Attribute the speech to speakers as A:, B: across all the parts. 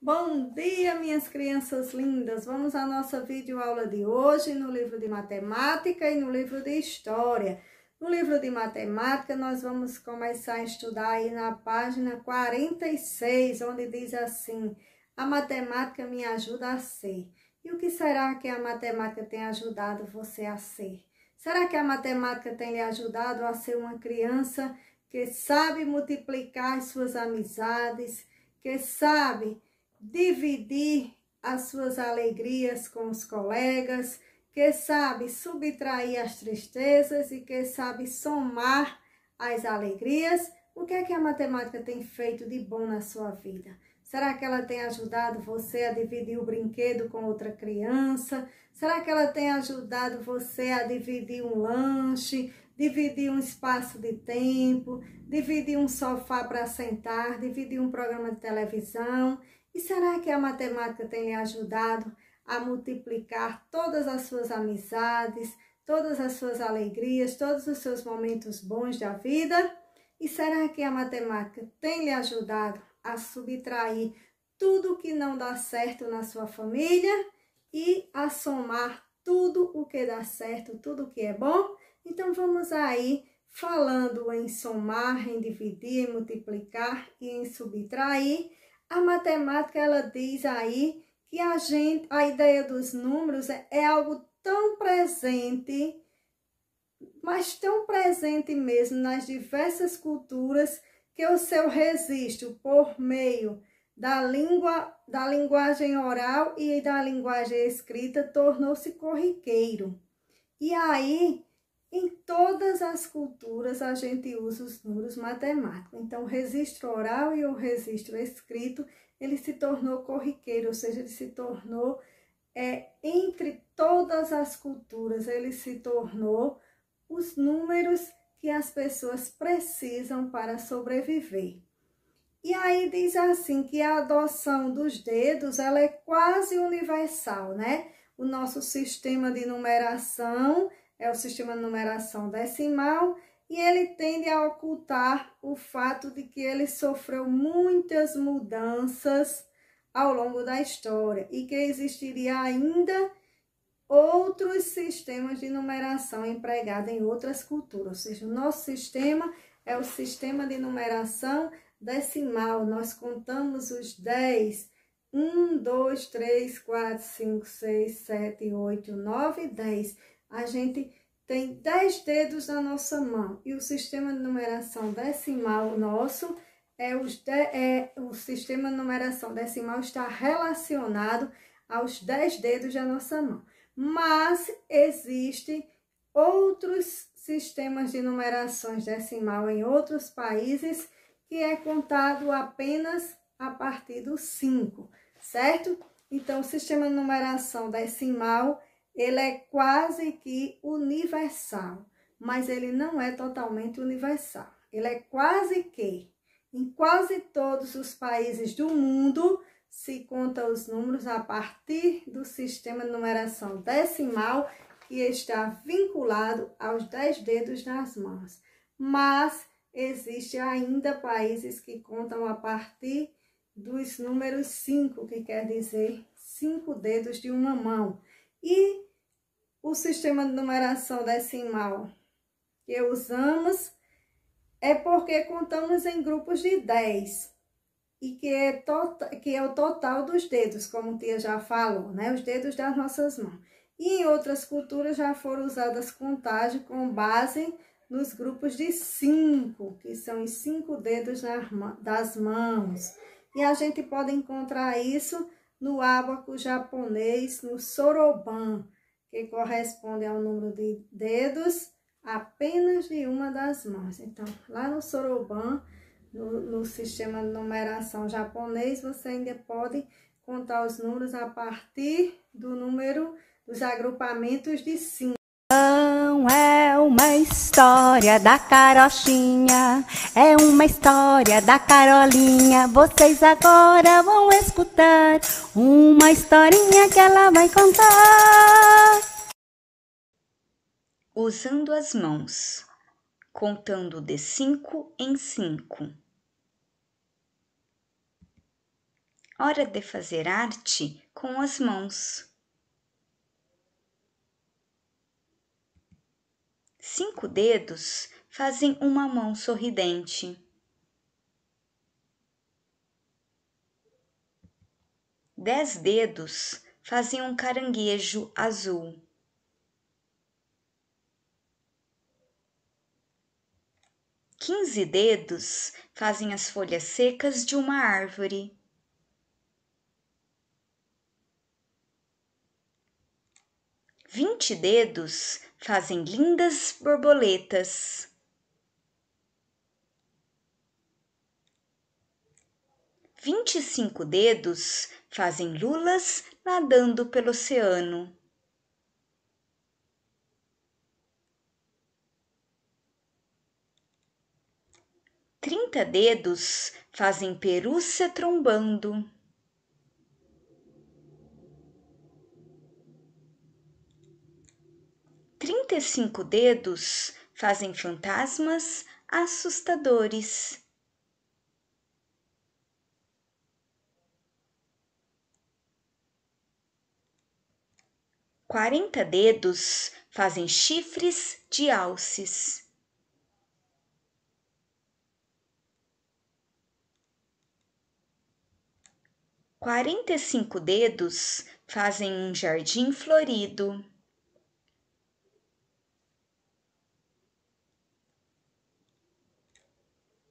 A: Bom dia, minhas crianças lindas! Vamos à nossa videoaula de hoje no livro de matemática e no livro de história. No livro de matemática, nós vamos começar a estudar aí na página 46, onde diz assim: a matemática me ajuda a ser. E o que será que a matemática tem ajudado você a ser? Será que a matemática tem lhe ajudado a ser uma criança que sabe multiplicar as suas amizades, que sabe dividir as suas alegrias com os colegas, que sabe subtrair as tristezas e que sabe somar as alegrias? O que é que a matemática tem feito de bom na sua vida? Será que ela tem ajudado você a dividir o brinquedo com outra criança? Será que ela tem ajudado você a dividir um lanche, dividir um espaço de tempo, dividir um sofá para sentar, dividir um programa de televisão? E será que a matemática tem lhe ajudado a multiplicar todas as suas amizades, todas as suas alegrias, todos os seus momentos bons da vida? E será que a matemática tem lhe ajudado a subtrair tudo que não dá certo na sua família e a somar tudo o que dá certo, tudo o que é bom? Então vamos aí falando em somar, em dividir, em multiplicar e em subtrair. A matemática, ela diz aí que a ideia dos números é algo tão presente, mas tão presente mesmo nas diversas culturas, que o seu registro por meio da linguagem oral e da linguagem escrita tornou-se corriqueiro. E aí, em todas as culturas, a gente usa os números matemáticos. Então, o registro oral e o registro escrito, ele se tornou corriqueiro, ou seja, ele se tornou, entre todas as culturas, ele se tornou os números que as pessoas precisam para sobreviver. E aí diz assim que a adoção dos dedos, ela é quase universal, né? O nosso sistema de numeração é o sistema de numeração decimal, e ele tende a ocultar o fato de que ele sofreu muitas mudanças ao longo da história e que existiria ainda outros sistemas de numeração empregados em outras culturas. Ou seja, o nosso sistema é o sistema de numeração decimal. Nós contamos os 10, 1, 2, 3, 4, 5, 6, 7, 8, 9, 10. A gente tem 10 dedos na nossa mão e o sistema de numeração decimal nosso o sistema de numeração decimal está relacionado aos 10 dedos da nossa mão. Mas existem outros sistemas de numerações decimal em outros países que é contado apenas a partir do 5, certo? Então, o sistema de numeração decimal, ele é quase que universal, mas ele não é totalmente universal. Ele é quase que, em quase todos os países do mundo, se conta os números a partir do sistema de numeração decimal, que está vinculado aos 10 dedos das mãos. Mas existem ainda países que contam a partir dos números 5, que quer dizer 5 dedos de uma mão. E o sistema de numeração decimal que usamos é porque contamos em grupos de 10. E que é o total dos dedos, como a tia já falou, né? Os dedos das nossas mãos. E em outras culturas já foram usadas contagens com base nos grupos de 5, que são os 5 dedos das mãos. E a gente pode encontrar isso no ábaco japonês, no soroban, que corresponde ao número de dedos apenas de uma das mãos. Então, lá no soroban, no sistema de numeração japonês, você ainda pode contar os números a partir do número dos agrupamentos de 5.
B: Não é uma história da carochinha, é uma história da Carolinha. Vocês agora vão escutar uma historinha que ela vai contar.
C: Usando as mãos, contando de 5 em 5. Hora de fazer arte com as mãos. 5 dedos fazem uma mão sorridente. 10 dedos fazem um caranguejo azul. 15 dedos fazem as folhas secas de uma árvore. 20 dedos fazem lindas borboletas. 25 dedos fazem lulas nadando pelo oceano. 30 dedos fazem perus se trombando. 35 dedos fazem fantasmas assustadores. 40 dedos fazem chifres de alces. 45 dedos fazem um jardim florido.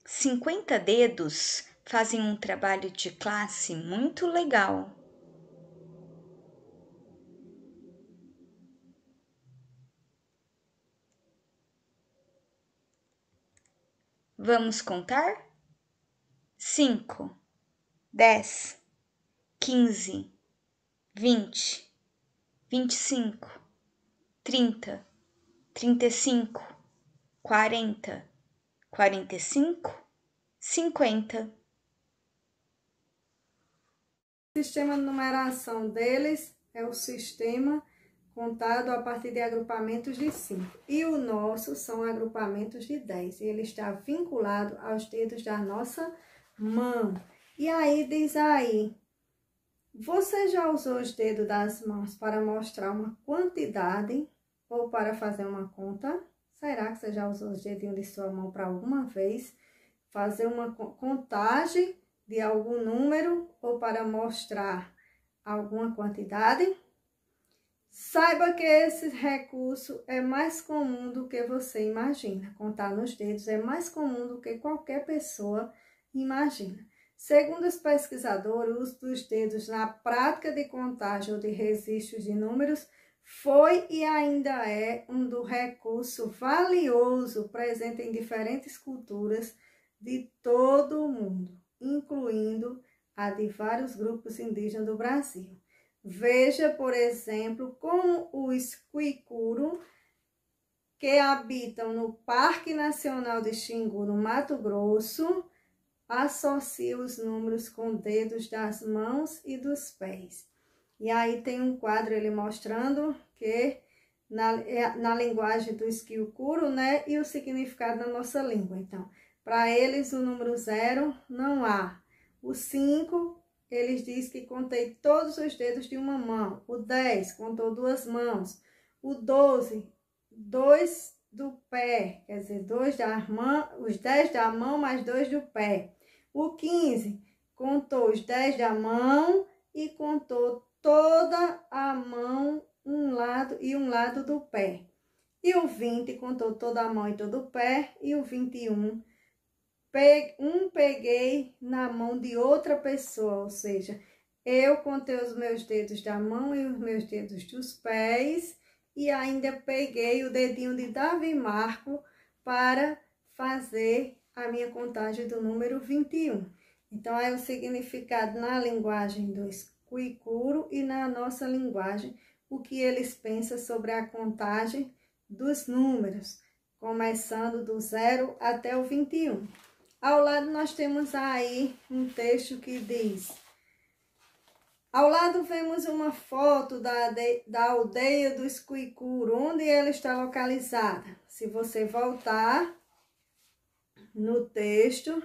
C: 50 dedos fazem um trabalho de classe muito legal. Vamos contar? 5, 10, 15, 20, 25, 30, 35, 40, 45, 50.
A: O sistema de numeração deles é o sistema contado a partir de agrupamentos de 5. E o nosso são agrupamentos de 10. E ele está vinculado aos dedos da nossa mão. E aí, diz aí, você já usou os dedos das mãos para mostrar uma quantidade ou para fazer uma conta? Será que você já usou os dedinhos de sua mão para alguma vez fazer uma contagem de algum número ou para mostrar alguma quantidade? Saiba que esse recurso é mais comum do que você imagina. Contar nos dedos é mais comum do que qualquer pessoa imagina. Segundo os pesquisadores, o uso dos dedos na prática de contagem ou de registros de números foi e ainda é um do recurso valioso presente em diferentes culturas de todo o mundo, incluindo a de vários grupos indígenas do Brasil. Veja, por exemplo, como os Quicuru, que habitam no Parque Nacional de Xingu, no Mato Grosso, associam os números com dedos das mãos e dos pés. E aí tem um quadro ele mostrando que na linguagem dos Quicuru, né, e o significado na nossa língua. Então, para eles o número 0 não há. O 5, eles dizem que contei todos os dedos de uma mão. O 10 contou 2 mãos. O 12, 2 do pé, quer dizer, 2 da mão, os 10 da mão mais 2 do pé. O 15 contou os 10 da mão e contou toda a mão, um lado e um lado do pé. E o 20 contou toda a mão e todo o pé. E o 21, peguei na mão de outra pessoa, ou seja, eu contei os meus dedos da mão e os meus dedos dos pés e ainda peguei o dedinho de Davi Marco para fazer a minha contagem do número 21. Então, é o significado na linguagem dos Quicuru e na nossa linguagem, o que eles pensam sobre a contagem dos números, começando do 0 até o 21. Ao lado nós temos aí um texto que diz: ao lado vemos uma foto da aldeia dos Quicuru, onde ela está localizada. Se você voltar no texto,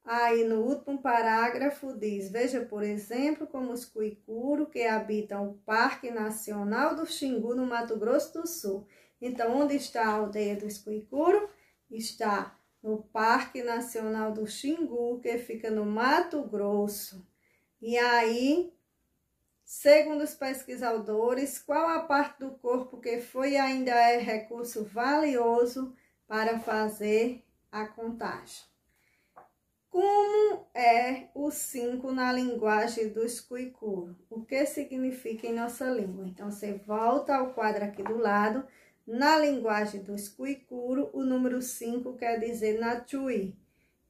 A: Aí no último parágrafo diz: veja, por exemplo, como os cuicuru que habitam o Parque Nacional do Xingu, no Mato Grosso do Sul. Então, onde está a aldeia dos cuicuru? Está no Parque Nacional do Xingu, que fica no Mato Grosso. E aí, segundo os pesquisadores, qual a parte do corpo que foi e ainda é recurso valioso para fazer a contagem? Como é o 5 na linguagem dos cuicuru? O que significa em nossa língua? Então, você volta ao quadro aqui do lado. Na linguagem dos cuicuru, o número 5 quer dizer natui.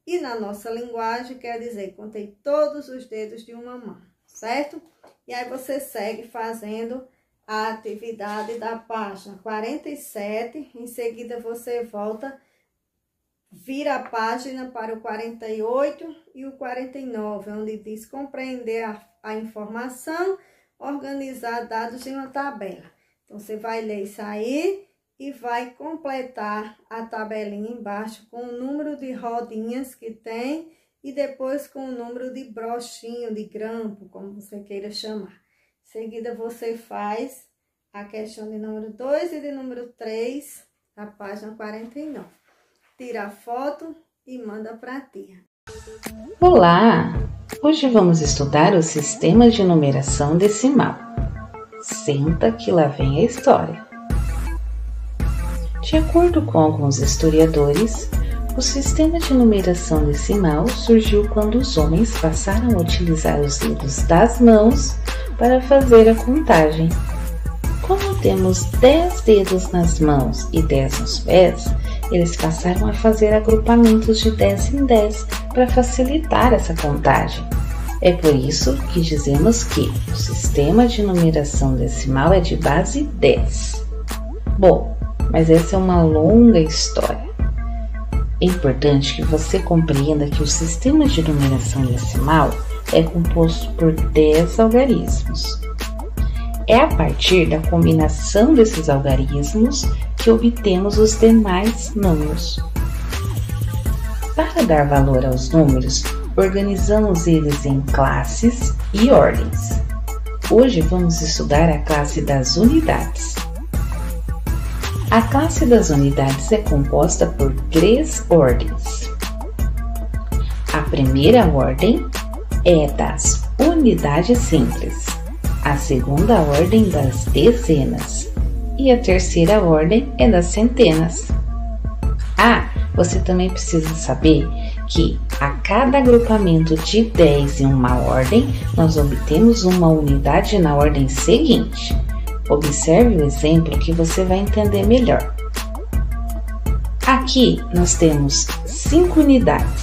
A: E na nossa linguagem quer dizer contei todos os dedos de uma mão, certo? E aí você segue fazendo a atividade da página 47. Em seguida, você volta, vira a página para o 48 e o 49, onde diz compreender a informação, organizar dados em uma tabela. Então, você vai ler isso aí e vai completar a tabelinha embaixo com o número de rodinhas que tem e depois com o número de brochinho, de grampo, como você queira chamar. Em seguida, você faz a questão de número 2 e de número 3, a página 49. Tira a foto e manda para a tia.
D: Olá! Hoje vamos estudar o sistema de numeração decimal. Senta que lá vem a história. De acordo com alguns historiadores, o sistema de numeração decimal surgiu quando os homens passaram a utilizar os dedos das mãos para fazer a contagem. Como temos 10 dedos nas mãos e 10 nos pés, eles passaram a fazer agrupamentos de 10 em 10 para facilitar essa contagem. É por isso que dizemos que o sistema de numeração decimal é de base 10. Bom, mas essa é uma longa história. É importante que você compreenda que o sistema de numeração decimal é composto por 10 algarismos. É a partir da combinação desses algarismos que obtemos os demais números. Para dar valor aos números, organizamos eles em classes e ordens. Hoje vamos estudar a classe das unidades. A classe das unidades é composta por 3 ordens. A primeira ordem é das unidades simples, a segunda ordem das dezenas e a terceira ordem é das centenas. Você também precisa saber que a cada agrupamento de 10 em uma ordem, nós obtemos uma unidade na ordem seguinte. Observe o exemplo que você vai entender melhor. Aqui nós temos 5 unidades.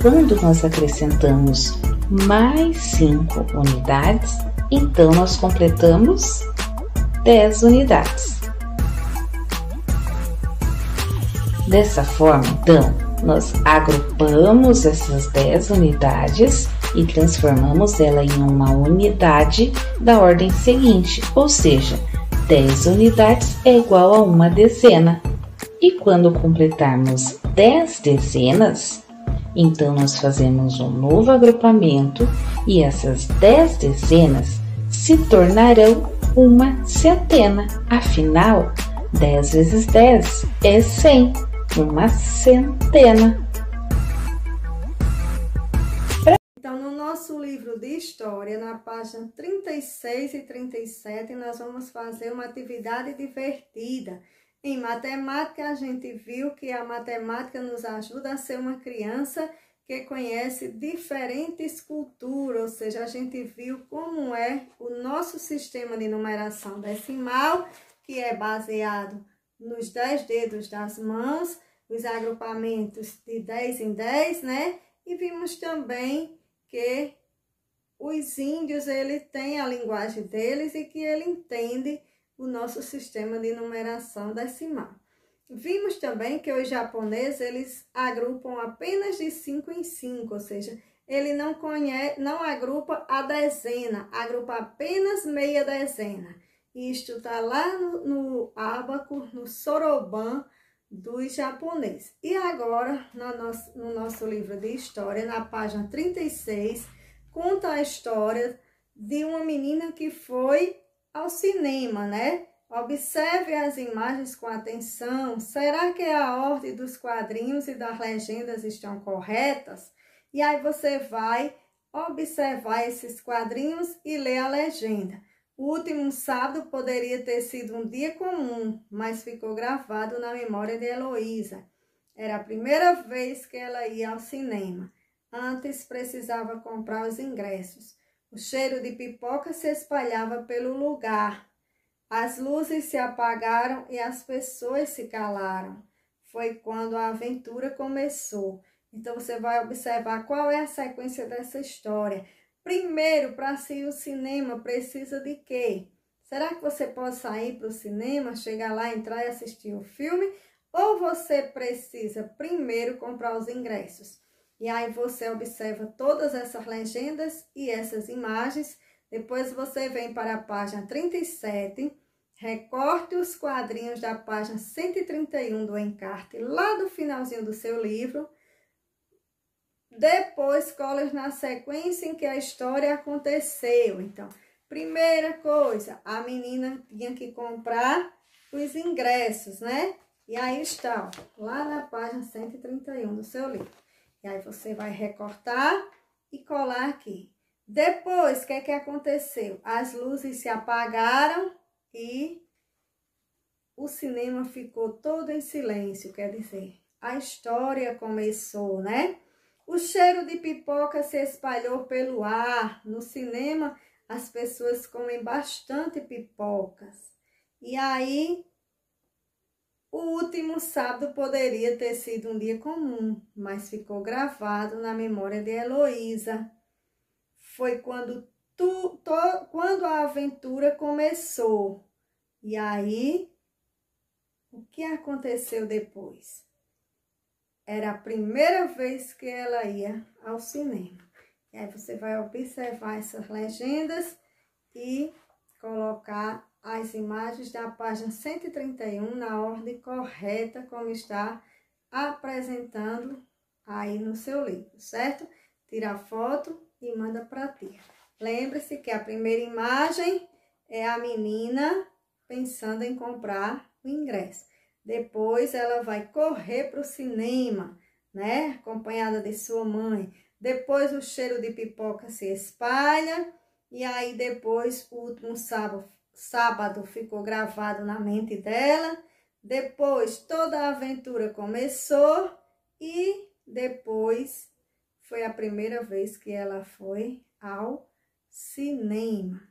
D: Quando nós acrescentamos mais 5 unidades, então nós completamos 10 unidades. Dessa forma, então, nós agrupamos essas 10 unidades e transformamos ela em uma unidade da ordem seguinte, ou seja, 10 unidades é igual a uma dezena. E quando completarmos 10 dezenas, então nós fazemos um novo agrupamento e essas 10 dezenas se tornarão uma centena. Afinal, 10 vezes 10 é 100, uma centena.
A: Então, no nosso livro de história, na página 36 e 37, nós vamos fazer uma atividade divertida. Em matemática, a gente viu que a matemática nos ajuda a ser uma criança que conhece diferentes culturas, ou seja, a gente viu como é o nosso sistema de numeração decimal, que é baseado nos 10 dedos das mãos, os agrupamentos de 10 em 10, né? E vimos também que os índios, ele tem a linguagem deles e que ele entende o nosso sistema de numeração decimal. Vimos também que os japoneses, eles agrupam apenas de 5 em 5, ou seja, ele não agrupa a dezena, agrupa apenas meia dezena. Isto está lá no ábaco, no soroban dos japoneses. E agora, no nosso livro de história, na página 36, conta a história de uma menina que foi ao cinema, né? Observe as imagens com atenção. Será que a ordem dos quadrinhos e das legendas estão corretas? E aí você vai observar esses quadrinhos e ler a legenda. O último sábado poderia ter sido um dia comum, mas ficou gravado na memória de Heloísa. Era a primeira vez que ela ia ao cinema. Antes precisava comprar os ingressos. O cheiro de pipoca se espalhava pelo lugar. As luzes se apagaram e as pessoas se calaram. Foi quando a aventura começou. Então, você vai observar qual é a sequência dessa história. Primeiro, para ir ao cinema, precisa de quê? Será que você pode sair para o cinema, chegar lá, entrar e assistir o filme? Ou você precisa primeiro comprar os ingressos? E aí você observa todas essas legendas e essas imagens. Depois você vem para a página 37, recorte os quadrinhos da página 131 do encarte, lá do finalzinho do seu livro. Depois, cole na sequência em que a história aconteceu. Então, primeira coisa, a menina tinha que comprar os ingressos, né? E aí está, ó, lá na página 131 do seu livro. E aí você vai recortar e colar aqui. Depois, o que aconteceu? As luzes se apagaram e o cinema ficou todo em silêncio, quer dizer, a história começou, né? O cheiro de pipoca se espalhou pelo ar. No cinema, as pessoas comem bastante pipocas. E aí, o último sábado poderia ter sido um dia comum, mas ficou gravado na memória de Heloísa. Foi quando a aventura começou. E aí, o que aconteceu depois? Era a primeira vez que ela ia ao cinema. E aí você vai observar essas legendas e colocar as imagens da página 131 na ordem correta, como está apresentando aí no seu livro, certo? Tira a foto e manda para a tia. Lembre-se que a primeira imagem é a menina pensando em comprar o ingresso. Depois ela vai correr para o cinema, né? Acompanhada de sua mãe. Depois o cheiro de pipoca se espalha. E aí depois o último sábado ficou gravado na mente dela. Depois toda a aventura começou. E depois foi a primeira vez que ela foi ao cinema.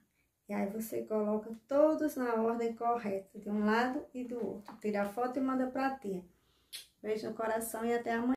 A: E aí você coloca todos na ordem correta, de um lado e do outro. Tira a foto e manda para a tia. Beijo no coração e até amanhã.